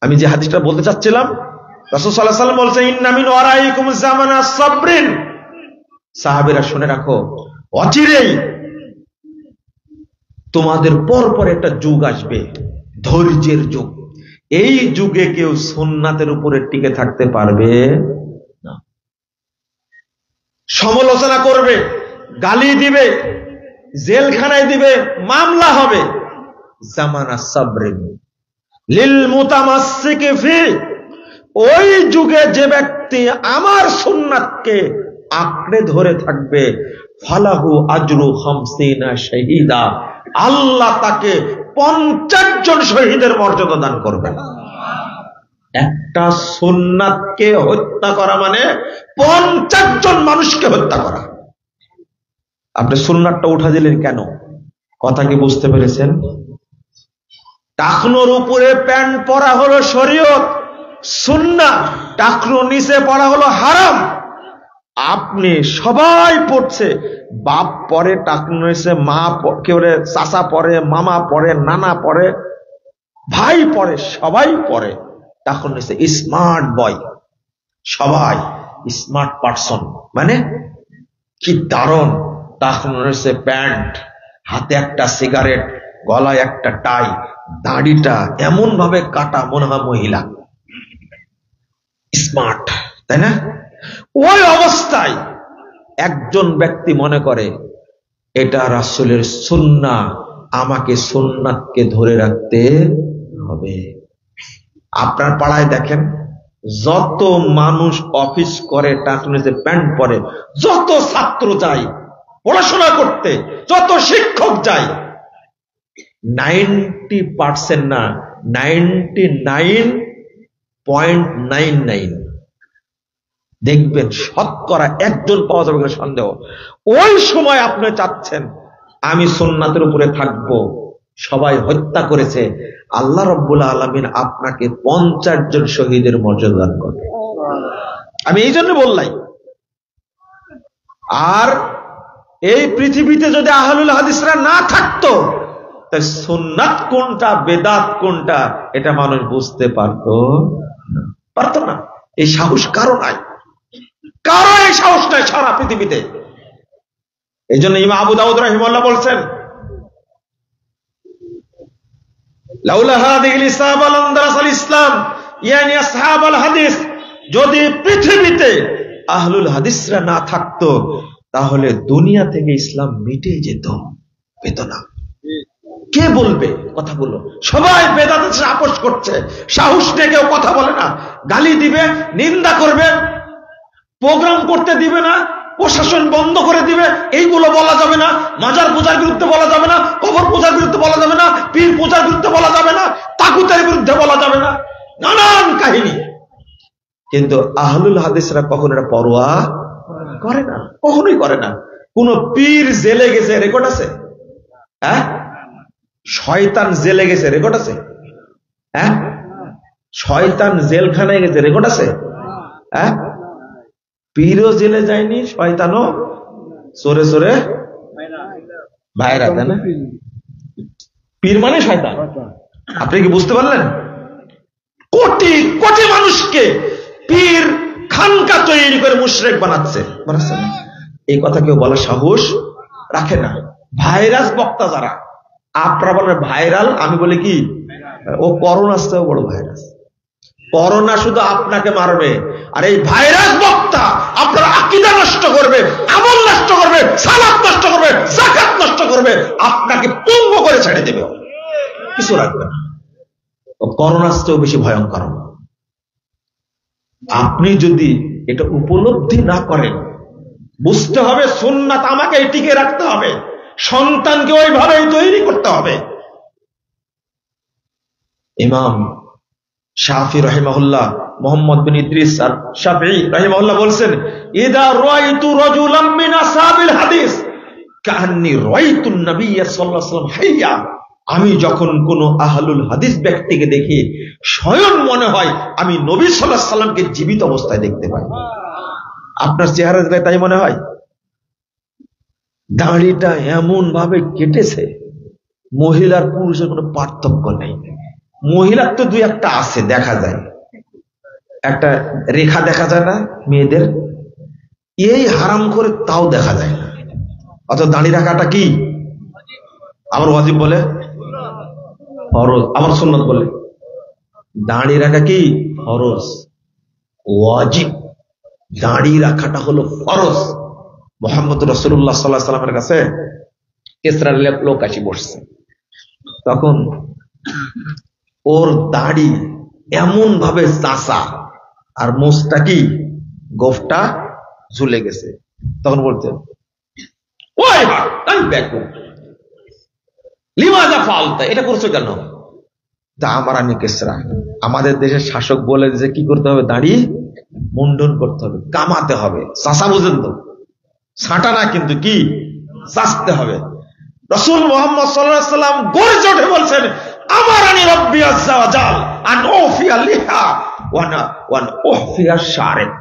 আমি যে হাদিসটা বলতে চাচ্ছিলাম, রাসূল সাল্লাল্লাহু আলাইহি ওয়াসাল্লাম বলছেন ইন্না মিন ওয়ারাইকুম জামানা সাবরিন, সাহাবীরা শুনে রাখো, অচিরেই তোমাদের পর পর একটা যুগ আসবে, ধৈর্যের যুগ। এই যুগে কেউ সুন্নাতের উপরে টিকে থাকতে পারবে না। সমালোচনা করবে, গালি দিবে, জেলখানায় দিবে, মামলা হবে। জামানা সাবরিন লিল মুতামাসসিকি ফি, ওই যুগে যে ব্যক্তি আমার সুন্নাতকে আঁকড়ে ধরে থাকবে, ফালাহু আজরু 50 শাহীদা, আল্লাহ তাকে 50 জন শহীদের মর্যাদা দান করবেন। একটা সুন্নাতকে হত্যা করা মানে 50 জন মানুষকে হত্যা করা। আপনি সুন্নাতটা উঠা দিলেন কেন? কথা কি বুঝতে পেরেছেন? টাকনোর উপরে প্যান্ট পরা হলো শরীয়ত, সুন্নাত, টাকনোর নিচে পরা হলো হারাম। আপনি সবাই পড়ছে, বাপ পরে টাকনোর নিচে, মা কেউ চাচা পরে, মামা পরে, নানা পরে, ভাই পরে, সবাই পরে টাকনোর নিচে। স্মার্ট বয়, সবাই স্মার্ট পারসন, মানে কি দারুণ! টাকনোর নিচে প্যান্ট, হাতে একটা সিগারেট, গলায় একটা টাই, দাড়িটা এমন ভাবে কাটা মনে হয় মহিলা, স্মার্ট, তাই না? ওই অবস্থায় একজন ব্যক্তি মনে করে এটা রাসূলের সুন্নাহ, আমাকে সুন্নাতকে ধরে রাখতে হবে। আপনার পাড়ায় দেখেন, যত মানুষ অফিস করে, টাকনুতে প্যান্ট পরে, যত ছাত্র যায় পড়াশোনা করতে, যত শিক্ষক যায়, 90% না, 99.99 দেখবেন শতকরা একজন পাওয়া যাবে কিনা সন্দেহ। ওই সময় আপনি চাচ্ছেন আমি সুন্নাতের উপরে থাকব, সবাই হত্যা করেছে, আল্লাহ রাব্বুল আলামিন আপনাকে 50 জন শহীদের মর্যাদা দান করবে। আমি এই জন্য বললাই। আর এই পৃথিবীতে যদি আহলুল হাদিসরা না থাকতো, তাই সুন্নাত কোনটা, বেদাত কোনটা, এটা মানুষ বুঝতে পারতো না। এই সাহস কারো নাই, কারো এই সাহস নাই সারা পৃথিবীতে। এই জন্য ইমাম আবু দাউদ রাহিমাহুল্লাহ বলছেন, লাউলা হাদিহিল ইসলাম লান্দারাসাল ইসলাম, ইয়ানি আসহাবুল হাদিস, যদি পৃথিবীতে আহলুল হাদিসরা না থাকতো তাহলে দুনিয়া থেকে ইসলাম মিটে যেত, পেত না। কে বলবে কথাগুলো? সবাই বেদাতের সাথে আপোষ করছে, সাহস নিয়ে কেউ কথা বলে না, গালি দিবে, নিন্দা করবে, প্রোগ্রাম করতে দিবে না, প্রশাসন বন্ধ করে দিবে, এইগুলো বলা যাবে না, মাজার পূজার বিরুদ্ধে বলা যাবে না, কবর পূজার বিরুদ্ধে বলা যাবে না, পীর পূজার বিরুদ্ধে বলা যাবে না, তাগুতের বিরুদ্ধে বলা যাবে না, নানান কাহিনী। কিন্তু আহলুল হাদিসরা কখনো এটা পরোয়া করে না, কখনোই করে না। কোন পীর জেলে গেছে রেকর্ড আছে? হ্যাঁ? শয়তান জেলে গেছে রেকর্ড আছে? হ্যাঁ? শয়তান জেলখানায় গেছে রেকর্ড আছে? হ্যাঁ? পীরও জেলে যায়নি, শয়তানও সরে সরে বাইরে, তাই না? পীর মানে শয়তান। আপনি কি বুঝতে পারলেন? কোটি কোটি মানুষকে পীর খানকা তৈরি করে মুশরিক বানাচ্ছে। এই কথা কেউ বলার সাহস রাখে না। ভাইরাস বক্তা যারা, আপনারা বলেন ভাইরাল, আমি বলি কি ও করোনার চেয়েও বড় ভাইরাস। করোনা শুধু আপনাকে মারবে, আর এই ভাইরাস বক্তা আপনার আকীদা নষ্ট করবে, আমল নষ্ট করবে, সালাত নষ্ট করবে, যাকাত নষ্ট করবে, আপনাকে পঙ্গু করে ছেড়ে দেবে, কিছু রাখবে না। ও করোনার চেয়েও বেশি ভয়ঙ্কর। আপনি যদি এটা উপলব্ধি না করেন, বুঝতে হবে সুন্নাত আমাকে টিকে রাখতে হবে, সন্তানকে ওইভাবেই তৈরি করতে হবে। ইমাম শাফি রাহিমাহুল্লাহ, মুহাম্মদ বিন ইদ্রিস আর শাফিঈ রাহিমাহুল্লাহ বলছেন, ইদা রাআইতু রাজুলাম মিন আসহাবিল হাদিস কাআন্নী রাআইতুন নবী সাল্লাল্লাহু আলাইহি ওয়াসাল্লাম হাইয়া, আমি যখন কোন আহলুল হাদিস ব্যক্তিকে দেখি স্বয়ং মনে হয় আমি নবী সাল্লাল্লাহু আলাইহি ওয়াসাল্লামকে জীবিত অবস্থায় দেখতে পাই। আপনার চেহারা দেখলে তাই মনে হয়? দাড়িটা এমন ভাবে কেটেছে, মহিলার পুরুষের কোনো পার্থক্য নেই, মহিলার তো দুই একটা আছে, দেখা যায়, একটা রেখা দেখা যায় না মেয়েদের, এই হারাম করে তাও দেখা যায় না। অথচ দাড়ি রাখাটা কি আবার ওয়াজিব বলে, ফরজ, আবার সুন্নাত বলে। দাড়ি রাখা কি ফরজ, ওয়াজিব। দাড়ি রাখাটা হলো ফরজ। মুহাম্মদ রাসূলুল্লাহ সাল্লাল্লাহু আলাইহি ওয়াসাল্লামের কাছে কিসরার লোক আসি বসছে, তখন ওর দাড়ি এমন ভাবে চাচা আর মোচটা কি গোফটা ঝুলে গেছে। তখন বলতে, ওই লিমাযা ফালতা, এটা করছো কেন? তা আমার আনি কিসরা, আমাদের দেশের শাসক বলে যে কি করতে হবে, দাড়ি মুন্ডন করতে হবে, কামাতে হবে। চাচা বুঝেন তো, ছাঁটা না কিন্তু কি চাচতে হবে। রাসূল মুহাম্মদ সাল্লাল্লাহু আলাইহি ওয়াসাল্লাম গর্জে উঠে বলছেন, আমার আনি রব্বি আযজা ওয়া জাল আন উফিয়া লিহা ওয়া উফিয়া শারিব।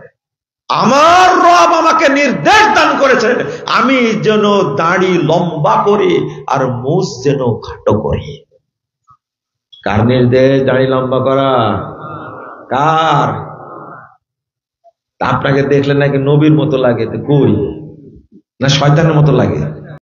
আমার রব আমাকে নির্দেশ দান করেছেন আমি যেন দাড়ি লম্বা করি আর মুছ যেন খাটো করি। কার নির্দেশ দাড়ি লম্বা করা? কার? আপনাকে দেখলে নাকি নবীর মতো লাগে, কই না শয়তানের মতো লাগে?